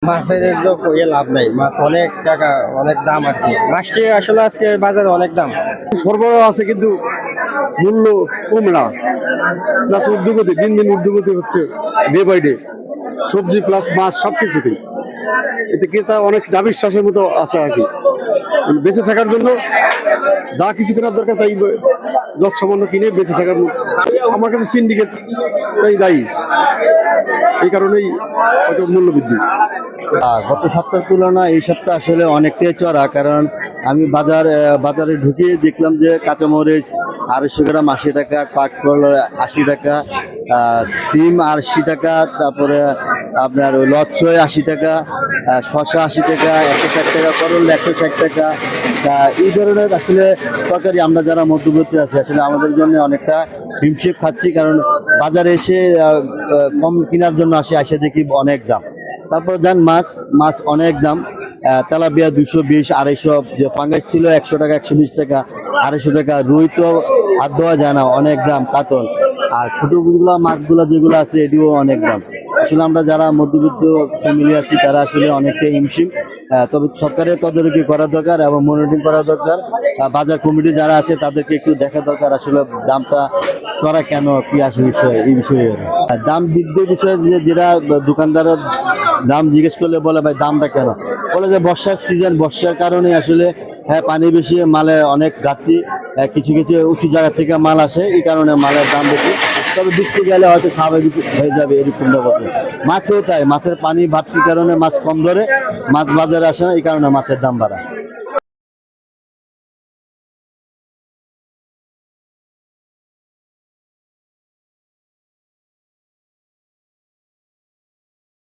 মাছের তো কইয়ে লাভ নাই, মাছ অনেক টাকা, অনেক দাম আর কি। মাছটি আসলে আজকে বাজারে অনেক দাম। সরবরাহ আছে কিন্তু মূল্য কম না, প্লাস ঊর্ধ্বগতি, দিন দিন ঊর্ধ্বগতি হচ্ছে ডে বাই ডে, সবজি প্লাস মাছ সব কিছুতেই। এতে ক্রেতা অনেক দাবিশ্বাসের মতো আছে আর কি। বেঁচে থাকার জন্য যা কিছু কেনার দরকার তাই যৎসামান্য কিনে বেঁচে থাকার আমার কাছে সিন্ডিকেটটাই দায়ী, এই কারণেই হয়তো মূল্য বৃদ্ধি। গত সপ্তাহের তুলনায় এই সপ্তাহ আসলে অনেকটাই চড়া, কারণ আমি বাজারে ঢুকে দেখলাম যে কাঁচামরিচ 250 গ্রাম 80 টাকা, কাঠফল 80 টাকা, সিম 80 টাকা, তারপরে আপনার ওই লচ্ছয় 80 টাকা, শসা 80 টাকা, 160 টাকা, করল 160 টাকা। এই ধরনের আসলে তরকারি আমরা যারা মধ্যবর্তী আছি আসলে আমাদের জন্য অনেকটা হিমশিম খাচ্ছি, কারণ বাজারে এসে কম কেনার জন্য আসে দেখি অনেক দাম। তারপর যান মাছ অনেক দাম, তেলাপিয়া 220, 250, যে পাঙ্গাস ছিল 100 টাকা, 120 টাকা, 250 টাকা, রুই তো হাত দেওয়া যায় না, অনেক দাম, কাতল। আর ছোটোগুলা মাছগুলো যেগুলো আছে এটিও অনেক দাম। আসলে আমরা যারা মধ্যবিত্ত ফ্যামিলি আছি তারা আসলে অনেকটাই হিমশিম। তবে সরকারের তদারকি করা দরকার এবং মনিটরিং করা দরকার। বাজার কমিটি যারা আছে তাদেরকে একটু দেখা দরকার আসলে দামটা চড়া কেন, কি আসে বিষয়, এই বিষয়ে দাম বৃদ্ধির বিষয়ে যেটা দোকানদারের দাম জিজ্ঞেস করলে বলে ভাই দামটা কেন, বলে যে বর্ষার সিজন, বর্ষার কারণে আসলে পানি বেশি, মালে অনেক ঘাটতি, কিছু কিছু উঁচু জায়গা থেকে মাল আসে, এই কারণে মালের দাম বেশি। তবে বৃষ্টি গেলে হয়তো স্বাভাবিক হয়ে যাবে, এরকমটা কথা। মাছেও তাই, মাছের পানি বাড়তির কারণে মাছ কম ধরে, মাছ বাজারে আসে না, এই কারণে মাছের দাম বাড়া।